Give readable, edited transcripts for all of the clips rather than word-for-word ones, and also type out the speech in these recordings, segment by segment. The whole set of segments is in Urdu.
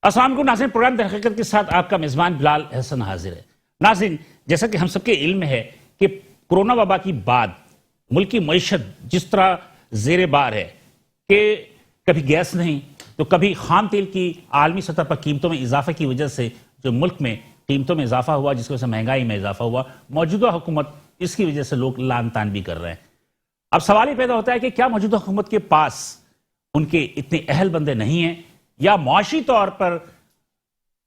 السلام علیکم ناظرین، پروگرام در حقیقت کے ساتھ آپ کا میزبان بلال احسن حاضر ہے۔ ناظرین، جیسا کہ ہم سب کے علم ہے کہ کورونا وبا کی بعد ملک کی معیشت جس طرح زیر بار ہے کہ کبھی گیس نہیں تو کبھی خام تیل کی عالمی سطح پر قیمتوں میں اضافہ کی وجہ سے جو ملک میں قیمتوں میں اضافہ ہوا، جس کی وجہ سے مہنگائی میں اضافہ ہوا، موجودہ حکومت اس کی وجہ سے لوگ لان تان بھی کر رہے ہیں۔ اب سوال یہ پیدا ہوتا ہے کہ کیا موجودہ حکومت کے پاس ان کے اتنے اہل بندے نہیں ہیں یا معاشی طور پر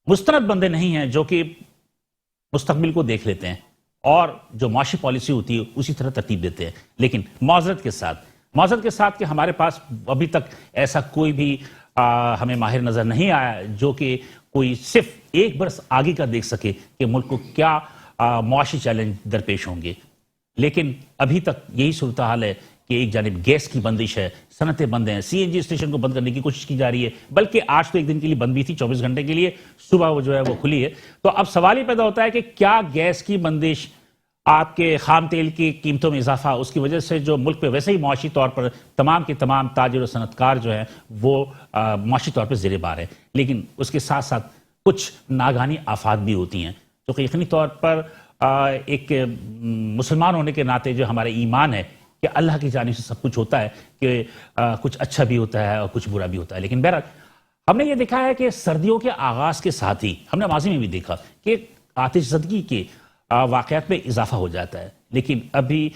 مستند بندے نہیں ہیں جو کہ مستقبل کو دیکھ لیتے ہیں اور جو معاشی پالیسی ہوتی ہے اسی طرح ترتیب دیتے ہیں۔ لیکن معذرت کے ساتھ کہ ہمارے پاس ابھی تک ایسا کوئی بھی ہمیں ماہر نظر نہیں آیا جو کہ کوئی صرف ایک برس آگے کا دیکھ سکے کہ ملک کو کیا معاشی چیلنج درپیش ہوں گے۔ لیکن ابھی تک یہی صورتحال ہے کہ ایک جانب گیس کی بندش ہے، صنعتیں بند ہیں، سی این جی اسٹیشن کو بند کرنے کی کوشش کی جا رہی ہے، بلکہ آج تو ایک دن کے لیے بند بھی تھی، 24 گھنٹے کے لیے، صبح وہ جو ہے وہ کھلی ہے۔ تو اب سوال یہ پیدا ہوتا ہے کہ کیا گیس کی بندش، آپ کے خام تیل کی قیمتوں میں اضافہ، اس کی وجہ سے جو ملک پہ ویسے ہی معاشی طور پر تمام کے تمام تاجر و صنعت کار جو ہیں وہ معاشی طور پر زیر بار ہیں، لیکن اس کے ساتھ ساتھ کچھ ناگہانی آفات بھی ہوتی ہیں جو کہ یقینی طور پر ایک مسلمان ہونے کے ناطے جو ہمارے ایمان ہے کہ اللہ کی جانب سے سب کچھ ہوتا ہے، کہ کچھ اچھا بھی ہوتا ہے اور کچھ برا بھی ہوتا ہے۔ لیکن بہرحال ہم نے یہ دیکھا ہے کہ سردیوں کے آغاز کے ساتھ ہی ہم نے ماضی میں بھی دیکھا کہ آتش زدگی کے واقعات میں اضافہ ہو جاتا ہے، لیکن ابھی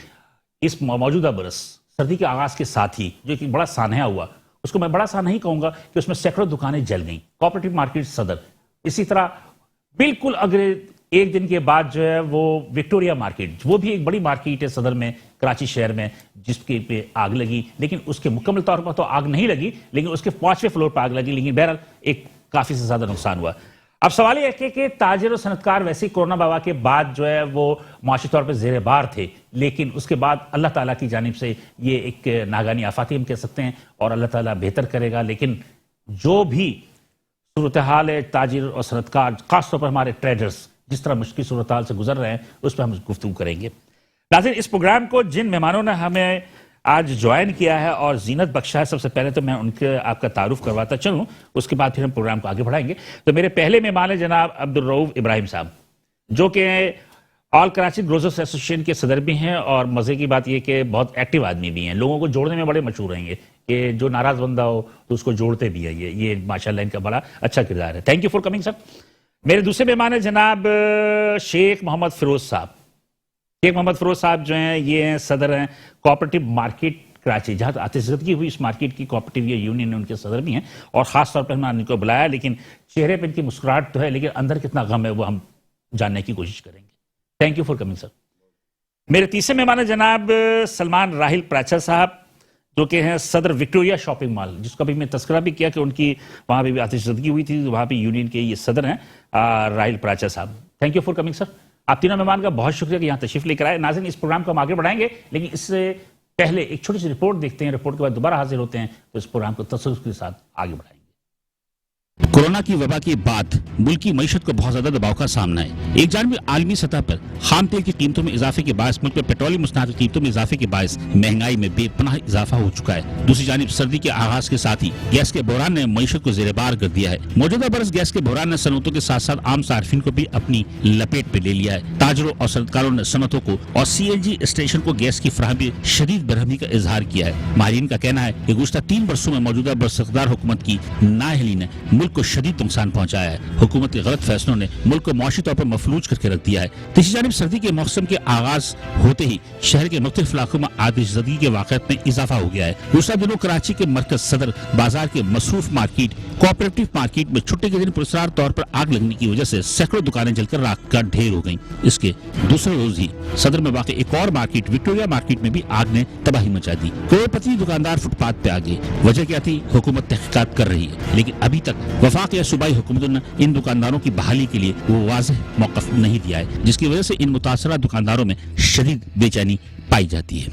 اس موجودہ برس سردی کے آغاز کے ساتھ ہی جو کہ بڑا سانحہ ہوا، اس کو میں بڑا سا نہیں کہوں گا کہ اس میں سینکڑوں دکانیں جل گئیں۔ کوآپریٹو مارکیٹ صدر، اسی طرح بالکل اگلے ایک دن کے بعد جو ہے وہ وکٹوریا مارکیٹ، وہ بھی ایک بڑی مارکیٹ ہے صدر میں، کراچی شہر میں، جس کے پہ آگ لگی، لیکن اس کے مکمل طور پر تو آگ نہیں لگی، لیکن اس کے 5ویں فلور پر آگ لگی، لیکن بہرحال ایک کافی سے زیادہ نقصان ہوا۔ اب سوال یہ ہے کہ تاجر و صنعت کار ویسے ہی کورونا وبا کے بعد جو ہے وہ معاشی طور پر زیر بار تھے، لیکن اس کے بعد اللہ تعالیٰ کی جانب سے یہ ایک ناگہانی آفاتی ہم کہہ سکتے ہیں اور اللہ تعالیٰ بہتر کرے گا۔ لیکن جو بھی صورتحال ہے تاجر اور صنعت کار، خاص طور پر ہمارے ٹریڈرز جس طرح مشکل صورتحال سے گزر رہے ہیں، اس پہ ہم گفتگو کریں گے۔ ناظرین، اس پروگرام کو جن مہمانوں نے ہمیں آج جوائن کیا ہے اور زینت بخشا ہے، سب سے پہلے تو میں ان کے آپ کا تعارف کرواتا چلوں، اس کے بعد پھر ہم پروگرام کو آگے بڑھائیں گے۔ تو میرے پہلے مہمان ہیں جناب عبدالرؤوف ابراہیم صاحب، جو کہ آل کراچی گروزرز ایسوسیشن کے صدر بھی ہیں، اور مزے کی بات یہ کہ بہت ایکٹیو آدمی بھی ہیں، لوگوں کو جوڑنے میں بڑے مشہور ہیں کہ جو ناراض بندہ ہو تو اس کو جوڑتے بھی ہیں، یہ ماشاءاللہ ان کا بڑا اچھا کردار ہے۔ تھینک یو فار کمنگ سر۔ میرے دوسرے مہمان ہیں جناب شیخ محمد فیروز صاحب۔ شیخ محمد فیروز صاحب جو ہیں یہ ہیں صدر ہیں کوآپریٹو مارکیٹ کراچی، جہاں آتش زدگی ہوئی اس مارکیٹ کی کوآپریٹو یونین ان کے صدر بھی ہیں، اور خاص طور پر ہم نے ان کو بلایا، لیکن چہرے پہ ان کی مسکراہٹ تو ہے، لیکن اندر کتنا غم ہے وہ ہم جاننے کی کوشش کریں گے۔ تھینک یو فار کمنگ سر۔ میرے تیسرے مہمان ہیں جناب سلمان راحیل پراچا صاحب، جو کہ ہیں صدر وکٹوریا شاپنگ مال، جس کا بھی میں تذکرہ بھی کیا کہ ان کی وہاں بھی آتش زدگی ہوئی تھی، وہاں بھی یونین کے یہ صدر ہیں راحیل پراچا صاحب۔ تھینک یو فار کمنگ سر۔ آپ تینوں مہمان کا بہت شکریہ کہ یہاں تشریف لے کر آئے۔ ناظرین، اس پروگرام کو ہم آگے بڑھائیں گے، لیکن اس سے پہلے ایک چھوٹی سی رپورٹ دیکھتے ہیں، رپورٹ کے بعد دوبارہ حاضر ہوتے ہیں، تو اس پروگرام کو تسلسل کے ساتھ آگے بڑھائیں گے۔ کورونا کی وبا کے بعد ملکی معیشت کو بہت زیادہ دباؤ کا سامنا ہے۔ ایک جانب عالمی سطح پر خام تیل کی قیمتوں میں اضافے کے باعث ملک میں پیٹرولیم مصنوعات کی قیمتوں میں اضافے کے باعث مہنگائی میں بے پناہ اضافہ ہو چکا ہے۔ دوسری جانب سردی کے آغاز کے ساتھ ہی گیس کے بحران نے معیشت کو زیر بار کر دیا ہے۔ موجودہ برس گیس کے بحران نے صنعتوں کے ساتھ ساتھ عام صارفین کو بھی اپنی لپیٹ پہ لے لیا ہے۔ تاجروں اور صنعت کاروں نے صنعتوں کو اور سی این جی اسٹیشن کو گیس کی فراہمی شدید برہمی کا اظہار کیا ہے۔ ماہرین کا کہنا ہے کہ گزشتہ 3 برسوں میں موجودہ برس اقتدار حکومت کی نااہلی نے ملک کو شدید نقصان پہنچایا ہے۔ حکومت کے غلط فیصلوں نے ملک کو معاشی طور پر مفلوج کر کے رکھ دیا ہے۔ تیسری جانب سردی کے موسم کے آغاز ہوتے ہی شہر کے مختلف علاقوں میں آتش زدگی کے واقعات میں اضافہ ہو گیا ہے۔ گزشتہ دنوں کراچی کے مرکز صدر بازار کے مصروف مارکیٹ کوآپریٹو مارکیٹ میں چھٹی کے دن پراسرار طور پر آگ لگنے کی وجہ سے سینکڑوں دکانیں جل کر راکھ کا ڈھیر ہو گئیں۔ اس کے دوسرے روز ہی صدر میں واقع ایک اور مارکیٹ وکٹوریا مارکیٹ میں بھی آگ نے تباہی مچا دی۔ کروڑپتی دکاندار فٹ پاتھ پہ آ گئے۔ وجہ کیا تھی؟ حکومت تحقیقات کر رہی ہے، لیکن ابھی تک وفاق یا صوبائی حکومتوں نے ان دکانداروں کی بحالی کے لیے وہ واضح موقف نہیں دیا ہے، جس کی وجہ سے ان متاثرہ دکانداروں میں شدید بے چینی پائی جاتی ہے۔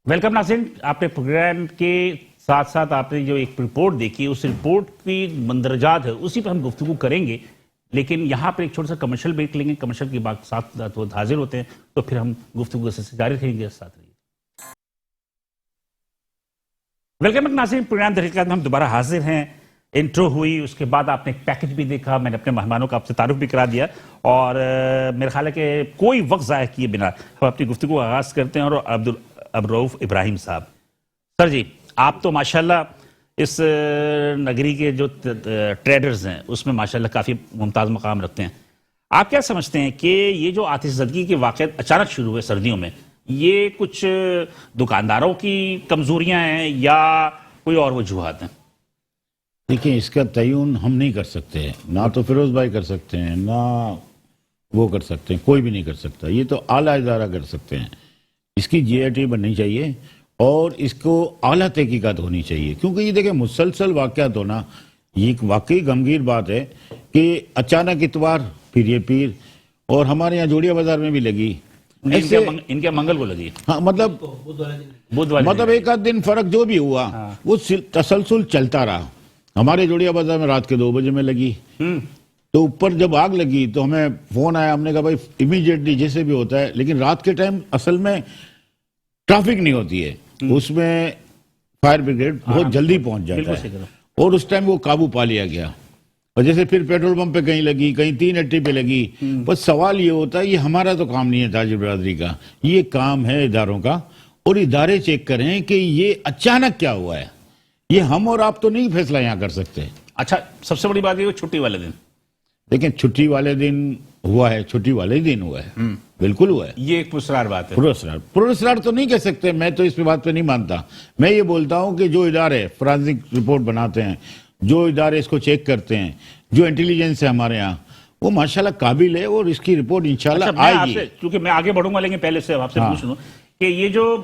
ویلکم ناظرین، آپ نے پروگرام کے ساتھ ساتھ آپ نے جو ایک رپورٹ دیکھی، اس رپورٹ کی مندرجات ہے اسی پہ ہم گفتگو کریں گے، لیکن یہاں پر ایک چھوٹا سا کمرشل بریک لیں گے۔ کمرشل کے بعد ساتھ حاضر ہوتے ہیں، تو پھر ہم گفتگو سے جاری رہیں گے، ساتھ رہیے۔ ویلکم بیک ناظرین، پروگرام طریقہ میں ہم دوبارہ حاضر ہیں. انٹرو ہوئی، اس کے بعد آپ نے ایک پیکج بھی دیکھا، میں نے اپنے مہمانوں کا آپ سے تعارف بھی کرا دیا، اور میرا خیال ہے کہ کوئی وقت ضائع کیے بنا ہم اپنی گفتگو کا آغاز کرتے ہیں. اور عبدالرؤف ابراہیم صاحب، سر جی، آپ تو ماشاءاللہ اس نگری کے جو ٹریڈرز ہیں اس میں ماشاءاللہ کافی ممتاز مقام رکھتے ہیں. آپ کیا سمجھتے ہیں کہ یہ جو آتش زدگی کے واقعات اچانک شروع ہوئے سردیوں میں، یہ کچھ دکانداروں کی کمزوریاں ہیں یا کوئی اور وجوہات ہیں؟ دیکھیں، اس کا تعین ہم نہیں کر سکتے، نہ تو فیروز بھائی کر سکتے ہیں، نہ وہ کر سکتے ہیں، کوئی بھی نہیں کر سکتا. یہ تو اعلیٰ ادارہ کر سکتے ہیں. اس کی جی آئی ٹی بننی چاہیے اور اس کو اعلیٰ تحقیقات ہونی چاہیے، کیونکہ یہ دیکھیں مسلسل واقعات ہونا یہ ایک واقعی غمگین بات ہے کہ اچانک اتوار پھر یہ پیر، اور ہمارے یہاں جوڑیا بازار میں بھی لگی ان کے منگل کو لگی. ہاں، مطلب بدھ والے مطلب ایک آدھ دن فرق جو بھی ہوا وہ تسلسل چلتا رہا. ہمارے جوڑیا بازار میں رات کے 2 بجے میں لگی، تو اوپر جب آگ لگی تو ہمیں فون آیا، ہم نے کہا بھائی امیڈیٹلی جیسے بھی ہوتا ہے، لیکن رات کے ٹائم اصل میں ٹریفک نہیں ہوتی ہے، اس میں فائر بریگیڈ بہت جلدی پہنچ جاتا ہے، اور اس ٹائم وہ قابو پا لیا گیا. اور جیسے پھر پیٹرول پمپ پہ کہیں لگی، کہیں 380 پہ لگی. بس سوال یہ ہوتا ہے، یہ ہمارا تو کام نہیں ہے تاجر برادری کا، یہ کام ہے اداروں کا، اور ادارے چیک کریں کہ یہ اچانک کیا ہوا ہے. یہ ہم اور آپ تو نہیں فیصلہ یہاں کر سکتے. اچھا، سب سے بڑی بات یہ چھٹی والے دن، لیکن چھٹی والے دن ہوا ہے، چھٹی والے ہی دن ہوا ہے، بالکل ہوا ہے. یہ ایک پراسرار بات ہے. پراسرار تو نہیں کہہ سکتے، میں تو اس پہ بات پہ نہیں مانتا. میں یہ بولتا ہوں کہ جو ادارے فرانسک رپورٹ بناتے ہیں، جو ادارے اس کو چیک کرتے ہیں، جو انٹیلیجنس ہے ہمارے یہاں، وہ ماشاءاللہ قابل ہے، اور اس کی رپورٹ انشاءاللہ آئے گی. کیونکہ میں آگے بڑھوں گا، لیکن پہلے سے آپ سے پوچھ لوں کہ یہ جو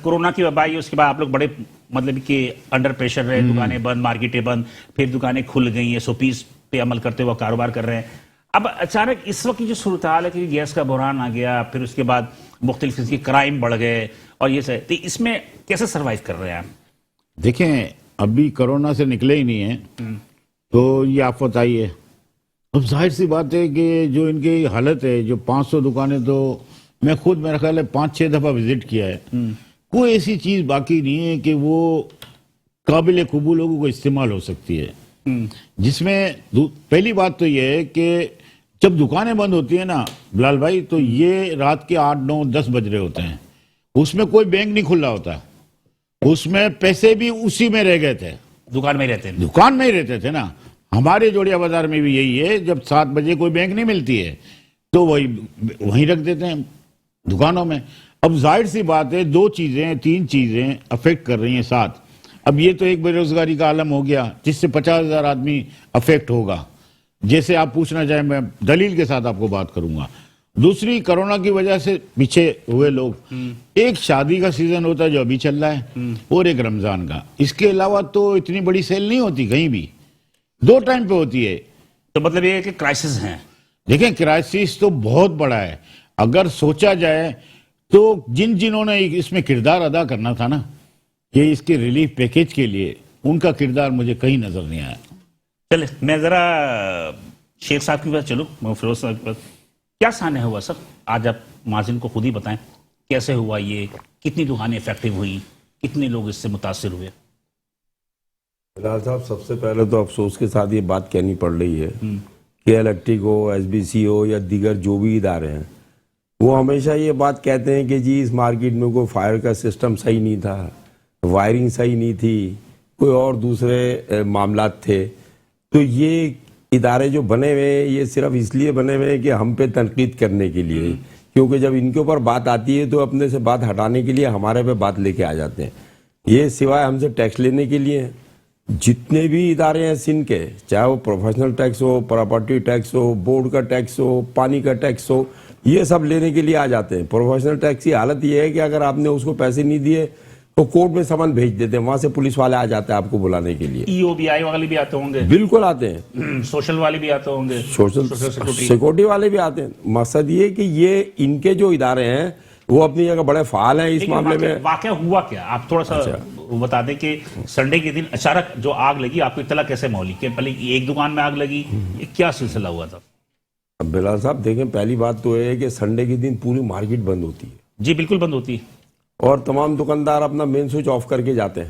کورونا کی وبا ہے، اس کے بعد آپ لوگ بڑے مطلب کہ انڈر پریشر رہے، دکانیں بند، مارکیٹیں بند، پھر دکانیں کھل گئی ہیں، SOPs پہ عمل کرتے ہوئے کاروبار کر رہے ہیں. اب اچانک اس وقت کی جو صورتحال ہے کہ گیس کا بحران آ گیا، پھر اس کے بعد مختلف قسم کی کرائم بڑھ گئے، اور یہ سب، تو اس میں کیسے سروائیو کر رہے ہیں آپ؟ دیکھیں، ابھی کرونا سے نکلے ہی نہیں ہیں تو یہ آفت آئی ہے. اب ظاہر سی بات ہے کہ جو ان کی حالت ہے، جو 500 دکانیں، تو میں خود میرا خیال ہے 5-6 دفعہ وزٹ کیا ہے، کوئی ایسی چیز باقی نہیں ہے کہ وہ قابل قبول لوگوں کو استعمال ہو سکتی ہے. جس میں پہلی بات تو یہ ہے کہ جب دکانیں بند ہوتی ہیں نا بلال بھائی، تو یہ رات کے 8, 9, 10 بج رہے ہوتے ہیں. اس میں کوئی بینک نہیں کھلا ہوتا، اس میں پیسے بھی اسی میں رہ گئے تھے، دکان میں ہی رہتے ہیں. دکان میں ہی رہتے تھے نا. ہمارے جوڑیا بازار میں بھی یہی ہے، جب 7 بجے کوئی بینک نہیں ملتی ہے تو وہیں رکھ دیتے ہیں دکانوں میں. اب ظاہر سی بات ہے 2 چیزیں 3 چیزیں افیکٹ کر رہی ہیں ساتھ. اب یہ تو ایک بے روزگاری کا عالم ہو گیا جس سے 50,000 آدمی افیکٹ ہوگا. جیسے آپ پوچھنا چاہیں، میں دلیل کے ساتھ آپ کو بات کروں گا. دوسری، کرونا کی وجہ سے پیچھے ہوئے لوگ، ایک شادی کا سیزن ہوتا ہے جو ابھی چل رہا ہے، اور ایک رمضان کا. اس کے علاوہ تو اتنی بڑی سیل نہیں ہوتی کہیں بھی، 2 ٹائم پہ ہوتی ہے. تو مطلب یہ ہے کہ کرائسس ہیں. دیکھیں، کرائسس تو بہت بڑا ہے. اگر سوچا جائے تو جنہوں نے اس میں کردار ادا کرنا تھا نا کہ اس کے ریلیف پیکیج کے لیے، ان کا کردار مجھے کہیں نظر نہیں آیا. چلے میں ذرا شیخ صاحب کی پاس چلوں، فیروز صاحب کے پاس. کیا سانحہ ہوا سر؟ آج آپ ماضین کو خود ہی بتائیں کیسے ہوا یہ، کتنی دکانیں افیکٹو ہوئی، کتنے لوگ اس سے متاثر ہوئے؟ بلال صاحب، سب سے پہلے تو افسوس کے ساتھ یہ بات کہنی پڑ رہی ہے کہ الیکٹرک ہو، SBC ہو، یا دیگر جو بھی ادارے ہیں، وہ ہمیشہ یہ بات کہتے ہیں کہ جی اس مارکیٹ میں کوئی فائر کا سسٹم صحیح نہیں تھا، وائرنگ صحیح نہیں تھی، کوئی اور دوسرے معاملات تھے. تو یہ ادارے جو بنے ہوئے ہیں، یہ صرف اس لیے بنے ہوئے ہیں کہ ہم پہ تنقید کرنے کے لیے، کیونکہ جب ان کے اوپر بات آتی ہے تو اپنے سے بات ہٹانے کے لیے ہمارے پہ بات لے کے آ جاتے ہیں. یہ سوائے ہم سے ٹیکس لینے کے لیے، جتنے بھی ادارے ہیں سندھ کے، چاہے وہ پروفیشنل ٹیکس ہو، پراپرٹی ٹیکس ہو، بورڈ کا ٹیکس ہو، پانی کا ٹیکس ہو، یہ سب لینے کے لیے آ جاتے ہیں. پروفیشنل ٹیکس کی حالت یہ ہے کہ اگر آپ نے اس کو پیسے نہیں دیے تو کورٹ میں سمن بھیج دیتے ہیں، وہاں سے پولیس والے آ جاتے ہیں آپ کو بلانے کے لیے. EOBI والے بھی آتے ہوں گے؟ بالکل آتے ہیں. سوشل والے بھی آتے ہوں گے؟ سوشل سیکورٹی والے بھی آتے ہیں. مقصد یہ کہ یہ ان کے جو ادارے ہیں وہ اپنی جگہ بڑے فعال ہیں اس معاملے میں. واقعہ ہوا کیا؟ آپ تھوڑا سا بتا دیں کہ سنڈے کے دن اچانک جو آگ لگی، آپ کو اطلاع کیسے مولی کہ پہلے ایک دکان میں آگ لگی، کیا سلسلہ ہوا تھا؟ بلال صاحب دیکھیں، پہلی بات تو یہ ہے کہ سنڈے کے دن پوری مارکیٹ بند ہوتی ہے. جی بالکل بند ہوتی ہے. اور تمام دکاندار اپنا مین سوئچ آف کر کے جاتے ہیں.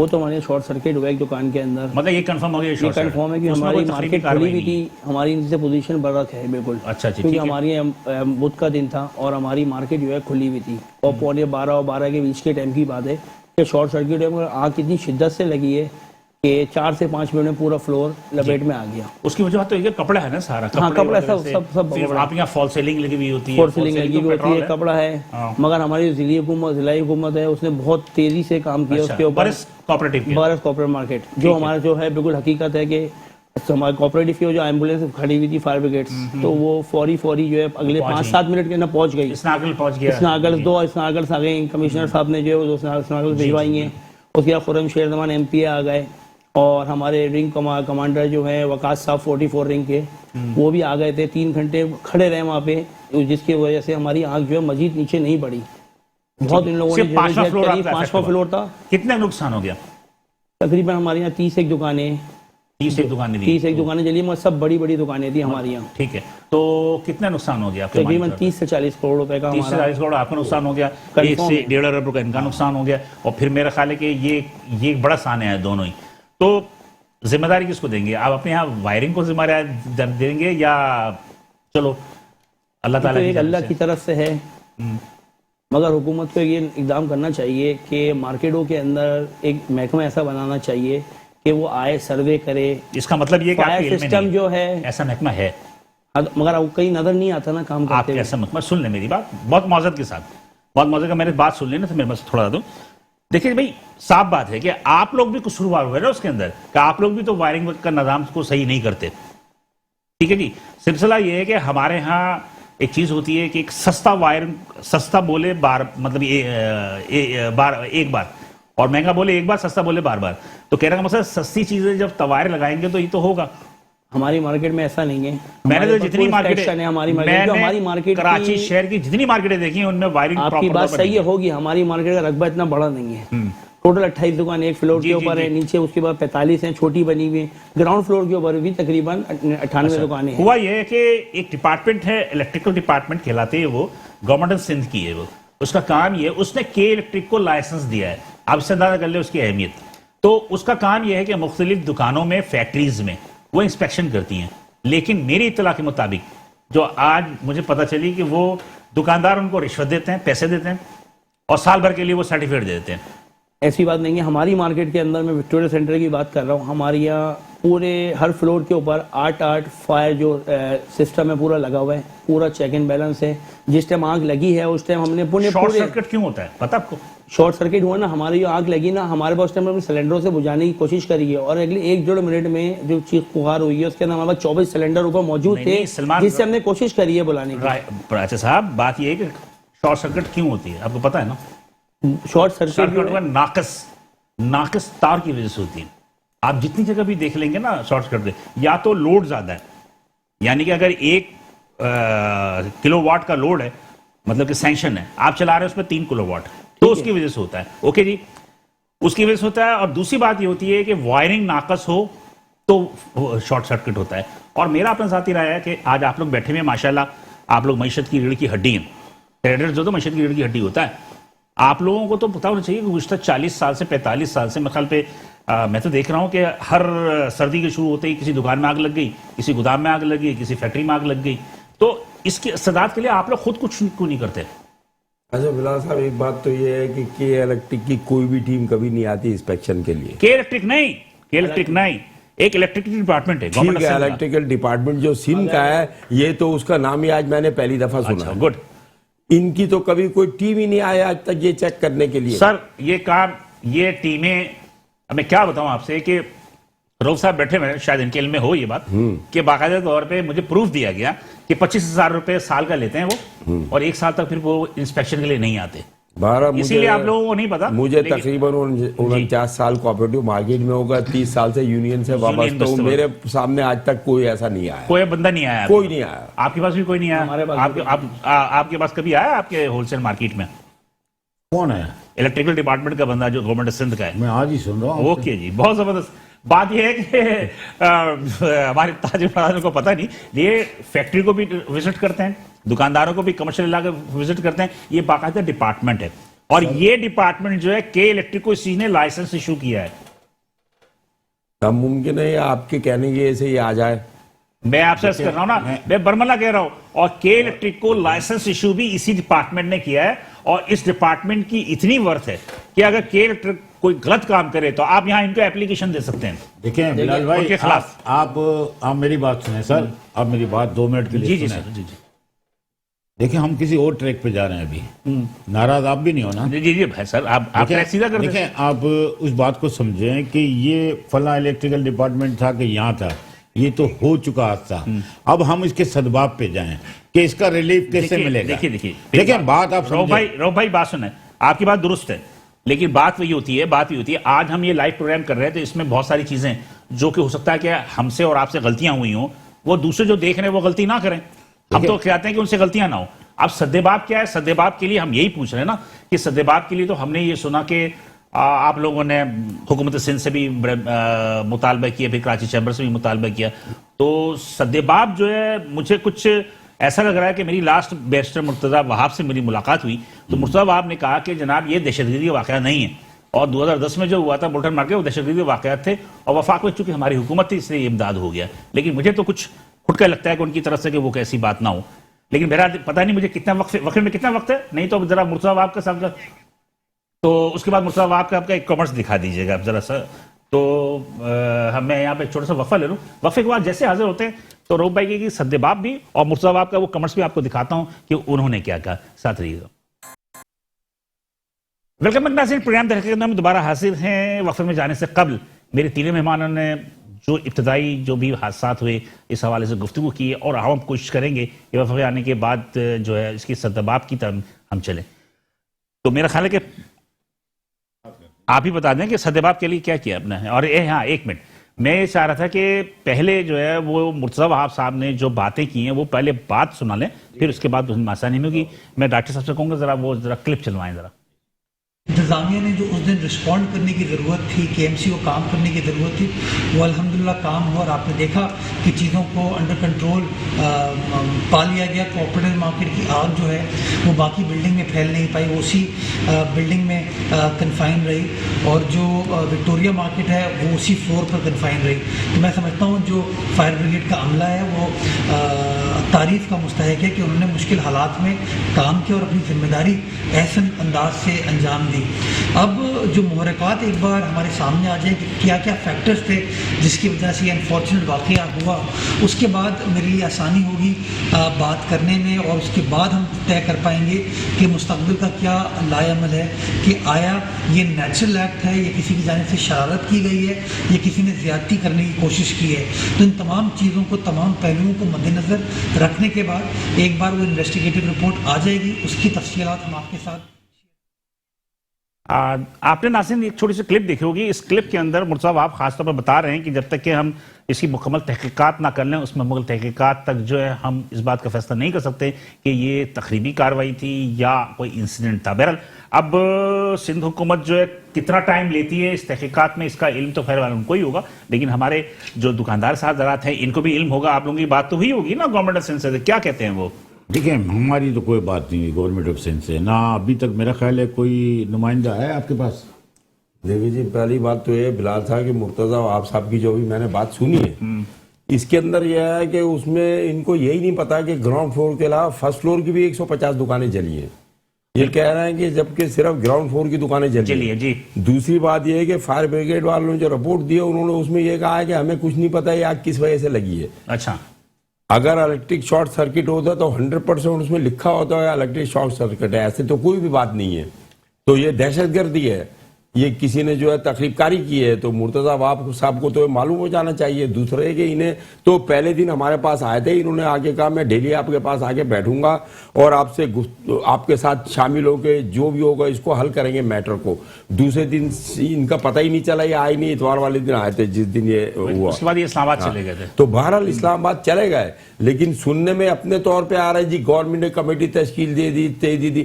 وہ تو ہمارے شارٹ سرکٹ ہوا ایک دکان کے اندر. مطلب یہ کنفرم ہو گیا یہ کنفرم ہے کہ ہماری مارکیٹ کھلی ہوئی تھی, ہماری ان سے پوزیشن برعکس ہے بالکل. اچھا کیونکہ ہماری بدھ کا دن تھا اور ہماری مارکیٹ جو ہے کھلی ہوئی تھی, اور 12:15 اور 12 کے بیچ کے ٹائم کی بات ہے کہ شارٹ سرکٹ میں آگ اتنی شدت سے لگی ہے کہ 4 سے 5 منٹ میں پورا فلور لپیٹ میں آ گیا. اس کی وجہ تو یہ کپڑا ہے نا سارا. ہاں کپڑا سب آپ یہاں فال سیلنگ لگی ہوئی ہوتی ہے, فال سیلنگ لگی ہوئی ہوتی ہے, کپڑا ہے. مگر ہماری ضلعی حکومت ہے, اس نے بہت تیزی سے کام کیا اس کے اوپر. بارس کوپریٹو مارکیٹ جو ہمارا جو ہے بالکل حقیقت ہے کہ ہمارے کوپریٹو کی جو ایمبولینس کھڑی ہوئی تھی فائر بریگیڈس, تو وہ فوری جو ہے اگلے 5-7 منٹ کے اندر پہنچ گئی. اسناگل 2 اسناگلس آ گئے, کمشنر صاحب نے جو ہے اسناگل بھجوائی ہیں. اس کے بعد خرم شیر زمان ایم پی آ گئے, اور ہمارے رنگ کمانڈر جو ہیں وقاص صاحب 44 رنگ کے, وہ بھی آ گئے تھے. 3 گھنٹے کھڑے رہے وہاں پہ, جس کی وجہ سے ہماری آنکھ جو ہے مزید نیچے نہیں بڑھی. بہت ان لوگوں نے 5واں فلور تھا. کتنا نقصان ہو گیا؟ تقریباً ہمارے یہاں 30 ایک دکانیں 30 ایک دکانیں چلی, مگر سب بڑی دکانیں تھیں ہماری یہاں. ٹھیک ہے, تو کتنا نقصان ہو گیا؟ تقریباً 30 سے 40 کروڑ روپے کا. 30 سے 40 کروڑ آپ کا نقصان ہو گیا, 1 سے 1.5 ارب روپے ان کا نقصان ہو گیا. اور پھر میرا خیال ہے کہ یہ ایک بڑا سانحہ ہے دونوں ہی. تو ذمہ داری کس کو دیں گے آپ؟ اپنے یہاں وائرنگ کو ذمہ داری دیں گے, یا چلو اللہ تعالیٰ اللہ کی طرف سے ہے, مگر حکومت کو یہ اقدام کرنا چاہیے کہ مارکیٹوں کے اندر ایک محکمہ ایسا بنانا چاہیے کہ وہ آئے سروے کرے. اس کا مطلب یہ کہ فائر سسٹم جو ہے ایسا محکمہ ہے, مگر کہیں نظر نہیں آتا نا کام آپ ایسا محکمہ. سن لیں میری بات بہت معذرت کے ساتھ, بہت معذرت کا, میرے بات سن لیں نا تو میرے بس تھوڑا دوں. دیکھیں بھائی صاف بات ہے کہ آپ لوگ بھی قصوروار ہوئے نا اس کے اندر, کہ آپ لوگ بھی تو وائرنگ کا نظام کو صحیح نہیں کرتے. ٹھیک ہے جی, سلسلہ یہ ہے کہ ہمارے ہاں ایک چیز ہوتی ہے کہ ایک سستا وائرنگ, سستا بولے بار مطلب ایک بار, اور مہنگا بولے ایک بار, سستا بولے بار بار. تو کہنے کا مطلب سستی چیزیں جب توائر لگائیں گے تو یہ تو ہوگا. ہماری مارکیٹ میں ایسا نہیں ہے. میں نے جتنی مارکیٹ کراچی شہر کی جتنی مارکیٹیں دیکھی ہیں ان میں وائرنگ آپ کی بات صحیح ہوگی. ہماری مارکیٹ کا رقبہ اتنا بڑا نہیں ہے. ٹوٹل 28 دکان ایک فلور کے اوپر ہے, نیچے اس کے بعد 45 ہیں چھوٹی بنی ہوئی. گراؤنڈ فلور کے اوپر بھی تقریباً 98 دکانیں ہیں. ہوا یہ ہے کہ ایک ڈپارٹمنٹ ہے, الیکٹریکل ڈپارٹمنٹ کہلاتے ہیں وہ, گورنمنٹ آف سندھ کی ہے وہ. اس کا کام یہ, اس نے کے الیکٹرک کو لائسنس دیا ہے. آپ اس سے اندازہ کر لیں اس کی اہمیت. تو اس کا کام یہ ہے کہ مختلف دکانوں میں, فیکٹریز میں وہ انسپیکشن کرتی ہیں. لیکن میری اطلاع کے مطابق جو آج مجھے پتا چلی کہ وہ دکاندار ان کو رشوت دیتے ہیں, پیسے دیتے ہیں, اور سال بھر کے لیے وہ سرٹیفکیٹ دے دیتے ہیں. ایسی بات نہیں ہے. ہماری مارکیٹ کے اندر میں وکٹوریہ سینٹر کی بات کر رہا ہوں, ہمارے یہاں پورے ہر فلور کے اوپر 8 فائر جو سسٹم ہے پورا لگا ہوا ہے, پورا چیک اینڈ بیلنس ہے. جس ٹائم آگ لگی ہے اس ٹائم ہم نے شارٹ سرکٹ کیوں ہوتا ہے پتہ آپ کو؟ شارٹ سرکٹ ہوا نا, ہماری آگ لگی نا, ہمارے پاس ٹائم ہم سلینڈروں سے بجھانے کی کوشش کری ہے, اور اگلے 1-1.5 منٹ میں جو چیخ پکار ہوئی ہے اس کے اندر ہمارے پاس 24 سلینڈر اوپر موجود تھے, جس سے ہم نے کوشش کری ہے بلانے کی. اچھا صاحب, بات یہ ہے کہ شارٹ سرکٹ کیوں ہوتی ہے آپ کو پتہ ہے نا؟ شارٹ سرکٹ ناقص تار کی وجہ سے ہوتی ہے. آپ جتنی جگہ بھی دیکھ لیں گے نا شارٹ سرکٹ پہ, یا تو لوڈ زیادہ ہے, یعنی کہ اگر 1 کلو واٹ کا لوڈ ہے, مطلب کہ سینکشن ہے, آپ چلا رہے ہیں اس میں 3 کلو واٹ, تو اس کی وجہ سے ہوتا ہے. اوکے جی, اس کی وجہ سے ہوتا ہے. اور دوسری بات یہ ہوتی ہے کہ وائرنگ ناقص ہو تو شارٹ سرکٹ ہوتا ہے. اور میرا اپنا ذاتی رائے ہے کہ آج آپ لوگ بیٹھے ہوئے ماشاءاللہ, آپ لوگ معیشت کی ریڑھ کی ہڈی ہیں. ٹریڈر جو تو معیشت کی ریڑھ کی ہڈی ہوتا ہے. آپ لوگوں کو تو پتا ہونا چاہیے کہ گزشتہ 40 سال سے 45 سال سے میرے خیال پہ میں تو دیکھ رہا ہوں کہ ہر سردی کے شروع ہوتے ہی کسی دکان میں آگ لگ گئی, کسی گودام میں آگ لگ گئی, کسی فیکٹری میں آگ لگ گئی. تو اس کی سداد کے لیے آپ لوگ خود کچھ کیوں نہیں کرتے؟ اچھا بلال صاحب, ایک بات تو یہ ہے کہ کے الیکٹرک کی کوئی بھی ٹیم کبھی نہیں آتی انسپیکشن کے لیے. کے الیکٹرک نہیں, ایک الیکٹریکل ڈپارٹمنٹ ہے. الیکٹریکل ڈپارٹمنٹ جو سندھ کا ہے, یہ تو اس کا نام ہی آج میں نے پہلی دفعہ سنا. گڈ. ان کی تو کبھی کوئی ٹیم ہی نہیں آیا آج تک یہ چیک کرنے کے لیے. سر یہ کام, یہ ٹیمیں, میں کیا بتاؤں آپ سے کہ روف صاحب بیٹھے ہوئے, شاید ان کے علم میں ہو یہ بات, کہ باقاعدہ طور پہ مجھے پروف دیا گیا کہ 25,000 روپے سال کا لیتے ہیں وہ, اور 1 سال تک پھر وہ انسپیکشن کے لیے نہیں آتے. اسی لیے آپ لوگوں کو نہیں پتا. مجھے تقریباً 49 سال کوآپریٹو مارکیٹ میں ہوگا, 30 سال سے یونین سے وابستہ ہوں. میرے سامنے آج تک کوئی ایسا نہیں آیا, کوئی بندہ نہیں آیا, کوئی نہیں آیا. آپ کے پاس بھی کوئی نہیں آیا؟ آپ کے پاس کبھی آیا آپ کے ہول سیل مارکیٹ میں؟ کون ہے؟ الیکٹریکل ڈپارٹمنٹ کا بندہ جو گورنمنٹ سندھ کا ہے. میں آج ہی سن رہا ہوں. اوکے جی, بہت زبردست. بات یہ ہے کہ ہمارے تاجر برادروں کو پتہ نہیں, یہ فیکٹری کو بھی وزٹ کرتے ہیں, دکانداروں کو بھی, کمرشل علاقے وزٹ کرتے ہیں. یہ باقاعدہ ڈپارٹمنٹ ہے. اور یہ ڈپارٹمنٹ جو ہے کے الیکٹرک کو اسی نے لائسنس ایشو کیا ہے. تب ممکن ہے آپ کے کہنے کی ایسے ہی آ جائے. میں آپ سے عرض کر رہا ہوں نا, میں برملا کہہ رہا ہوں, اور کے الیکٹرک کو لائسنس ایشو بھی اسی ڈپارٹمنٹ نے کیا ہے, اور اس ڈپارٹمنٹ کی اتنی ورتھ ہے کہ اگر کے الیکٹرک کوئی غلط کام کرے تو آپ یہاں ان کو اپلیکیشن دے سکتے ہیں. دیکھیں بلال بھائی, آپ میری بات سنیں سر, آپ میری بات 2 منٹ کے لیے سنیں. جی. دیکھیں ہم کسی اور ٹریک پہ جا رہے ہیں ابھی, ناراض آپ بھی نہیں ہونا. جی بھائی سر, آپ سیدھا کر دیں. دیکھیں آپ اس بات کو سمجھیں کہ یہ فلاں الیکٹریکل ڈپارٹمنٹ تھا کہ یہاں تھا, یہ تو ہو چکا تھا. اب ہم اس کے سدباب پہ جائیں کہ اس کا ریلیف کیسے ملے گا. دیکھیں بات آپ رو بھائی بات سنیں, آپ کی بات درست ہے, لیکن بات وہی ہوتی ہے آج ہم یہ لائیو پروگرام کر رہے ہیں تو اس میں بہت ساری چیزیں جو کہ ہو سکتا ہے کہ ہم سے اور آپ سے غلطیاں ہوئی ہوں, وہ دوسرے جو دیکھ رہے ہیں وہ غلطی نہ کریں. ہم تو چاہتے ہیں کہ ان سے غلطیاں نہ ہو. اب سدباب کیا ہے؟ سدباب کے لیے ہم یہی پوچھ رہے ہیں نا کہ سدباب کے لیے تو ہم نے یہ سنا کہ آپ لوگوں نے حکومت سندھ سے بھی مطالبہ کیا, پھر کراچی چیمبر سے بھی مطالبہ کیا. تو سدباب جو ہے, مجھے کچھ ایسا لگ رہا ہے کہ میری لاسٹ بیرسٹر مرتضیٰ وہاب سے میری ملاقات ہوئی تو مرتضیٰ وہاب نے کہا کہ جناب یہ دہشت گردی کا واقعہ نہیں ہے, اور 2010 میں جو ہوا تھا بلٹن مار کے وہ دہشت گردی کے واقعات تھے, اور وفاق میں چونکہ ہماری حکومت تھی اس لیے یہ امداد ہو گیا. لیکن مجھے تو کچھ کھٹکا لگتا ہے کہ ان کی طرف سے کہ وہ کیسی بات نہ ہو. لیکن میرا پتہ نہیں مجھے کتنا وقت میں کتنا وقت ہے, نہیں تو ذرا مرتضیٰ وہاب کا سامنے, تو اس کے بعد مرتضیٰ وہاب کا آپ کا ایک کامنٹس دکھا دیجیے گا آپ ذرا سا. تو میں یہاں پہ ایک چھوٹا سا وقفہ لے لوں, وقفے کے بعد جیسے حاضر ہوتے ہیں تو روب بھائی کی سدباب بھی اور مرتضیٰ وہاب کا وہ کامنٹس بھی آپ کو دکھاتا ہوں کہ انہوں نے کیا کہا. ساتھ رہیے گا. ویلکم بیک ناظرین, پروگرام در حقیقت میں دوبارہ حاضر ہیں. وقفے میں جانے سے قبل میرے تینوں مہمانوں نے جو ابتدائی جو بھی حادثات ہوئے اس حوالے سے گفتگو کی, اور ہم کوشش کریں گے کہ وفقے آنے کے بعد جو ہے اس کی سدباب کی طرف ہم چلیں. تو میرا خیال ہے کہ آپ ہی بتا دیں کہ سدباب کے لیے کیا کیا آپ نے. اور ہاں ایک منٹ, میں یہ چاہ رہا تھا کہ پہلے جو ہے وہ مرتضیٰ وہاب صاحب نے جو باتیں کی ہیں وہ پہلے بات سنا لیں, پھر اس کے بعد آسانی میں ہوگی. میں ڈاکٹر صاحب سے کہوں گا ذرا کلپ چلوائیں ذرا. انتظامیہ نے جو اس دن رسپونڈ کرنے کی ضرورت تھی, کے ایم سی کو کام کرنے کی ضرورت تھی, وہ الحمدللہ کام ہوا, اور آپ نے دیکھا کہ چیزوں کو انڈر کنٹرول پا لیا گیا. کوآپریٹو مارکیٹ کی آگ جو ہے وہ باقی بلڈنگ میں پھیل نہیں پائی, وہ اسی بلڈنگ میں کنفائن رہی, اور جو وکٹوریہ مارکیٹ ہے وہ اسی فلور پر کنفائن رہی. تو میں سمجھتا ہوں جو فائر بریگیڈ کا عملہ ہے وہ تعریف کا مستحق ہے کہ انہوں نے مشکل حالات میں کام کیا اور اپنی ذمہ داری احسن انداز سے انجام دی. اب جو محرکات ایک بار ہمارے سامنے آ جائیں کہ کیا کیا فیکٹرز تھے جس کی وجہ سے یہ انفارچونیٹ واقعہ ہوا, اس کے بعد میرے لیے آسانی ہوگی بات کرنے میں, اور اس کے بعد ہم طے کر پائیں گے کہ مستقبل کا کیا لائے عمل ہے, کہ آیا یہ نیچرل ایکٹ ہے یا کسی کی جانب سے شرارت کی گئی ہے یا کسی نے زیادتی کرنے کی کوشش کی ہے. تو ان تمام چیزوں کو, تمام پہلوؤں کو مد نظر رکھنے کے بعد ایک بار وہ انویسٹیگیٹو رپورٹ آ جائے گی, اس کی تفصیلات ہم آپ کے ساتھ. آپ نے ناظرین ایک چھوٹی سی کلپ دیکھی ہوگی. اس کلپ کے اندر مرتضیٰ وہاب خاص طور پر بتا رہے ہیں کہ جب تک کہ ہم اس کی مکمل تحقیقات نہ کر لیں, اس میں مکمل تحقیقات تک جو ہے ہم اس بات کا فیصلہ نہیں کر سکتے کہ یہ تخریبی کارروائی تھی یا کوئی انسیڈنٹ تھا. بہرحال اب سندھ حکومت جو ہے کتنا ٹائم لیتی ہے اس تحقیقات میں, اس کا علم تو خیر ان کو ہی ہوگا, لیکن ہمارے جو دکاندار صاحب حضرات ہیں ان کو بھی علم ہوگا. آپ لوگوں کی بات تو ہوئی ہوگی نا گورنمنٹ آف سندھ سے, کیا کہتے ہیں وہ؟ دیکھیں ہماری تو کوئی بات نہیں ہوئی گورنمنٹ آف سندھ سے, نہ ابھی تک میرا خیال ہے کوئی نمائندہ ہے آپ کے پاس. دیکھیے جی, پہلی بات تو یہ بلال صاحب کہ مرتضیٰ وہاب صاحب کی جو بھی میں نے بات سنی ہے, اس کے اندر یہ ہے کہ اس میں ان کو یہی نہیں پتا کہ گراؤنڈ فلور کے علاوہ فرسٹ فلور کی بھی 150 دکانیں جلی ہیں. یہ کہہ رہے ہیں کہ جبکہ صرف گراؤنڈ فلور کی دکانیں جلی ہیں. جی. دوسری بات یہ ہے کہ فائر بریگیڈ والوں نے جو رپورٹ دی انہوں نے اس میں یہ کہا ہے کہ ہمیں کچھ نہیں پتا یہ آگ کس وجہ سے لگی ہے. اچھا, اگر الیکٹرک شارٹ سرکٹ ہوتا تو 100% اس میں لکھا ہوتا ہے الیکٹرک شارٹ سرکٹ ہے, ایسے تو کوئی بھی بات نہیں ہے. تو یہ دہشت گردی ہے, یہ کسی نے جو ہے تخریب کاری کی ہے. تو مرتضیٰ وہاب صاحب کو تو معلوم ہو جانا چاہیے. دوسرے کہ انہیں تو پہلے دن ہمارے پاس آئے تھے, انہوں نے آگے کہا میں ڈیلی آپ کے پاس آگے بیٹھوں گا اور آپ کے ساتھ شامل ہو کے جو بھی ہوگا اس کو حل کریں گے میٹر کو. دوسرے دن ان کا پتہ ہی نہیں چلا, یہ آئے نہیں, اتوار والے دن آئے تھے جس دن یہ ہوا. اس کے بعد یہ اسلام آباد چلے گئے تھے. تو بہرحال اسلام آباد چلے گئے, لیکن سننے میں اپنے طور پہ آ رہا ہے جی گورنمنٹ نے کمیٹی تشکیل دے دی,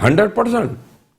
100%।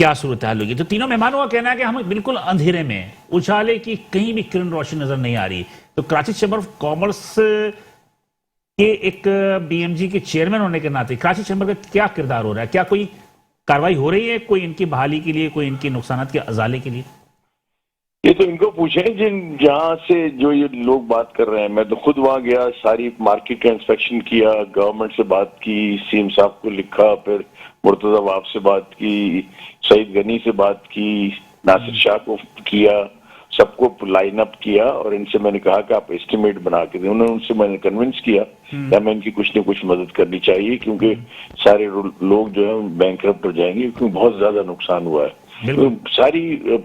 کیا صورتحال ہوگی. تو تینوں مہمانوں کا کہنا ہے کہ ہم بالکل اندھیرے میں ہیں, اجالے کی کہیں بھی کرن روشنی نظر نہیں آ رہی. تو کراچی چیمبر آف کامرس کے ایک بی ایم جی کے چیئرمین ہونے کے ناطے کراچی چیمبر کا کیا کردار ہو رہا ہے؟ کیا کوئی کاروائی ہو رہی ہے کوئی ان کی بحالی کے لیے, کوئی ان کے نقصانات کے ازالے کے لیے؟ یہ تو ان کو پوچھیں جہاں سے جو یہ لوگ بات کر رہے ہیں. میں تو خود وہاں گیا, ساری مارکیٹ کا انسپیکشن کیا, گورنمنٹ سے بات کی, سی ایم صاحب کو لکھا, پھر مرتضی وہاب سے بات کی, سعید غنی سے بات کی, ناصر شاہ کو کیا, سب کو لائن اپ کیا, اور ان سے میں نے کہا کہ آپ ایسٹیمیٹ بنا کے دیں. انہوں نے ان سے میں نے کنونس کیا کہ ہمیں ان کی کچھ نہ کچھ مدد کرنی چاہیے, کیونکہ سارے لوگ جو ہیں بینکرپٹ ہو جائیں گے, کیونکہ بہت زیادہ نقصان ہوا ہے. ساری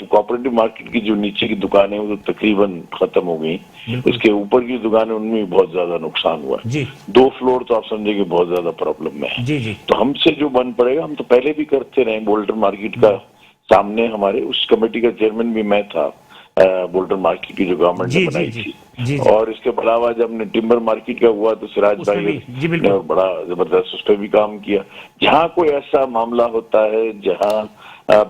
کوآپریٹو مارکیٹ کی جو نیچے کی دکانیں وہ تو تقریباً ختم ہو گئی, اس کے اوپر کی دکانیں ان میں بہت زیادہ نقصان ہوا ہے. 2 فلور تو آپ سمجھیں کہ بہت زیادہ پرابلم میں ہے. تو ہم سے جو بن پڑے گا, ہم تو پہلے بھی کرتے رہے. بولٹن مارکیٹ کا سامنے ہمارے اس کمیٹی کا چیئرمین بھی میں تھا, بولٹن مارکیٹ کی جو گورنمنٹ نے بنائی تھی. اور اس کے علاوہ جب نے ٹمبر مارکیٹ کا ہوا تو سراج بھائی نے بڑا زبردست اس پہ بھی کام کیا. جہاں کوئی ایسا معاملہ ہوتا ہے جہاں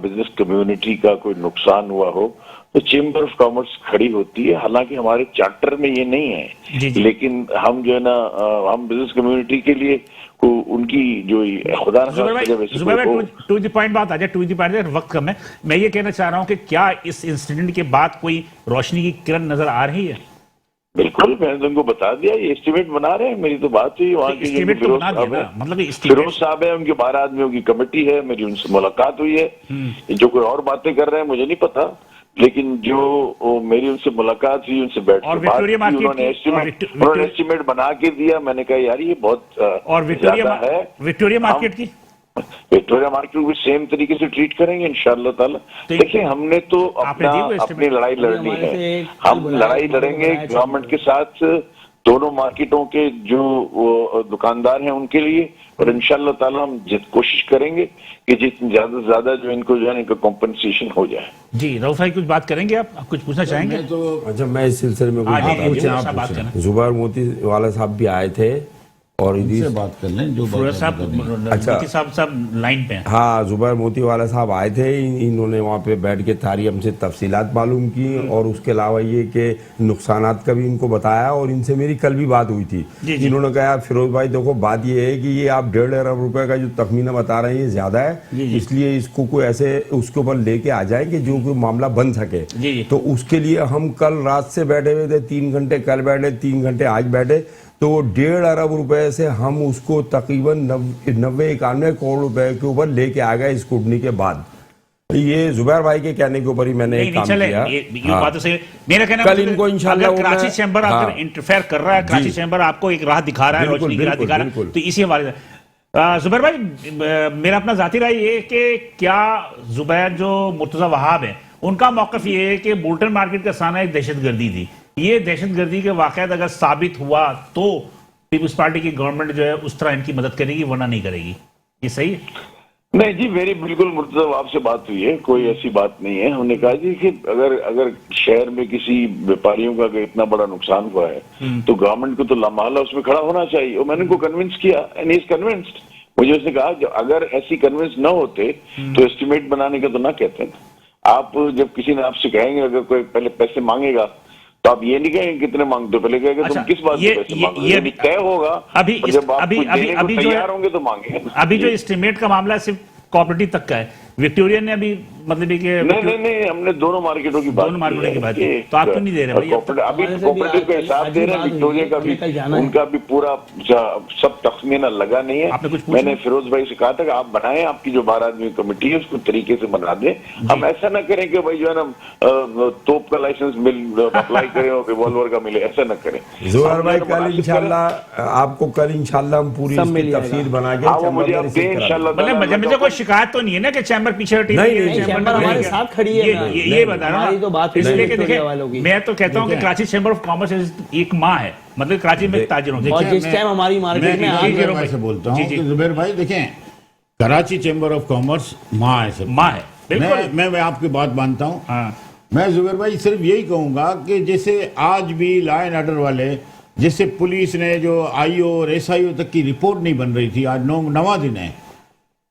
بزنس کمیونٹی کا کوئی نقصان ہوا ہو تو چیمبر آف کامرس کھڑی ہوتی ہے. حالانکہ ہمارے چارٹر میں یہ نہیں ہے, لیکن ہم جو ہے نا ہم بزنس کمیونٹی کے لیے ان کی جو خدا ٹو دی پوائنٹ بات آ جائے, ٹو دی پوائنٹ, وقت کم ہے. میں یہ کہنا چاہ رہا ہوں کہ کیا اس انسیڈنٹ کے بعد کوئی روشنی کی کرن نظر آ رہی ہے؟ بالکل, میں نے ان کو بتا دیا, یہ اسٹیمیٹ بنا رہے ہیں. میری تو بات ہوئی وہاں کی فیروز صاحب ہے, ان کے 12 آدمیوں کی کمیٹی ہے, میری ان سے ملاقات ہوئی ہے. جو کوئی اور باتیں کر رہے ہیں مجھے نہیں پتا, لیکن جو میری ان سے ملاقات ہوئی, ان سے بیٹھ کے بات کی, انہوں نے ایسٹیمیٹ بنا کے دیا. میں نے کہا یار یہ بہت زیادہ ہے. وکٹوریا مارکیٹ کی وکٹوریا مارکیٹ کو بھی سیم طریقے سے ٹریٹ کریں گے انشاءاللہ تعالی. دیکھیں ہم نے تو اپنی لڑائی لڑنی ہے, ہم لڑائی لڑیں گے گورنمنٹ کے ساتھ, دونوں مارکیٹوں کے جو دکاندار ہیں ان کے لیے, اور انشاءاللہ تعالی ہم کوشش کریں گے کہ جتنی زیادہ سے زیادہ جو ان کو جو ہے ان کا کمپنسیشن ہو جائے. جی رؤف بھائی کچھ بات کریں گے, آپ کچھ پوچھنا چاہیں گے؟ اچھا, میں اس سلسلے میں زبیر موتی والا صاحب بھی آئے تھے اور بات کر لیں جو صاحب لائن پہ. ہاں, زبیر موتی والا صاحب آئے تھے, انہوں نے وہاں پہ بیٹھ کے ساری ہم سے تفصیلات معلوم کی, اور اس کے علاوہ یہ کہ نقصانات کا بھی ان کو بتایا. اور ان سے میری کل بھی بات ہوئی تھی. انہوں نے کہا فیروز بھائی دیکھو بات یہ ہے کہ یہ آپ 1.5 ارب روپے کا جو تخمینہ بتا رہے ہیں یہ زیادہ ہے, اس لیے اس کو کوئی ایسے اس کے اوپر لے کے آ جائیں کہ جو کوئی معاملہ بن سکے. تو اس کے لیے ہم کل رات سے بیٹھے ہوئے تھے, 3 گھنٹے کل بیٹھے, 3 گھنٹے آج بیٹھے. تو 1.5 ارب روپے سے ہم اس کو تقریباً 90-91 کروڑ روپے کے اوپر لے کے آ گئے اسکوٹنی کے بعد. یہ زبیر بھائی کے کہنے کے اوپر ہی میں نے کام کیا. کل ان کو انشاءاللہ کراچی چیمبر اگر انٹرفیئر کر رہا ہے, کراچی چیمبر آپ کو ایک راہ دکھا رہا ہے, روشنی کی راہ دکھا رہا ہے, تو اسی حوالے سے زبیر بھائی میرا اپنا ذاتی رائے یہ کہ کیا زبیر جو مرتضی وہاب ہیں ان کا موقف یہ ہے کہ بولٹن مارکیٹ کا سانحہ ایک دہشت گردی تھی, یہ دہشت گردی کے واقعات اگر ثابت ہوا تو پیپلز پارٹی کی گورنمنٹ جو ہے اس طرح ان کی مدد کرے گی, ورنہ نہیں کرے گی, یہ صحیح ہے؟ نہیں جی, میری بالکل مرتضی وہاب سے بات ہوئی ہے, کوئی ایسی بات نہیں ہے. ہم نے کہا جی کہ اگر شہر میں کسی بیپاریوں کا اگر اتنا بڑا نقصان ہوا ہے تو گورنمنٹ کو تو لامحالہ اس میں کھڑا ہونا چاہیے. اور میں نے ان کو کنونس کیا, اینڈ ہی از کنونسڈ. مجھے اس نے کہا کہ اگر ایسی کنونس نہ ہوتے تو اسٹیمیٹ بنانے کا تو نہ کہتے نا. آپ جب کسی نے آپ سے کہیں گے اگر کوئی پہلے پیسے مانگے گا تو آپ یہ نہیں کہیں گے کتنے مانگتے ہو, پہلے کہیں گے تم کس بات سے پیسے مانگو, یہ طے ہوگا جب آپ دینے کو تیار ہوں گے تو مانگیں. ابھی جو اسٹیمیٹ کا معاملہ ہے صرف کوآپریٹو تک کا ہے, وکٹوریا نے ابھی مطلب کہ نہیں ہم نے دونوں مارکیٹوں کی بات کی, تو آپ کیوں نہیں دے رہے؟ ابھی کوآپریٹو کا حساب دے رہے ہیں, وکٹوریا کا بھی, ان کا بھی پورا سب تخمینہ لگا نہیں ہے. میں نے فیروز بھائی سے کہا تھا کہ آپ بنائیں, آپ کی جو 12 آدمی کمیٹی ہے اس کو طریقے سے بنا دیں. ہم ایسا نہ کریں کہ بھائی جو ہے نا توپ کا لائسنس مل اپلائی کریں اور ریوالور کا ملے, ایسا نہ کریں. زہر بھائی کل انشاءاللہ آپ کو کل انشاءاللہ ہم پوری تفصیل بنا کے مجھے آپ دیں انشاءاللہ. مجھے کوئی شکایت تو نہیں ہے نا کہ چیمبر پیچھے ہمارے ساتھ کھڑی ہے, یہ بتا رہا ہوں. میں تو کہتا ہوں کہ کراچی چیمبر آف کامرس ایک ماں ہے, مطلب کراچی میں تاجروں کی, اور جس ٹائم ہماری مارکیٹ میں سے بولتا ہوں کہ زبیر بھائی دیکھیں کراچی چیمبر آف کامرس ماں ہے, ماں ہے. میں آپ کی بات مانتا ہوں. میں زبیر بھائی صرف یہی کہوں گا کہ جیسے آج بھی لا اینڈ آرڈر والے, جیسے پولیس نے جو آئی او اور ایس آئی او تک کی رپورٹ نہیں بن رہی تھی, آج 9واں دن ہے,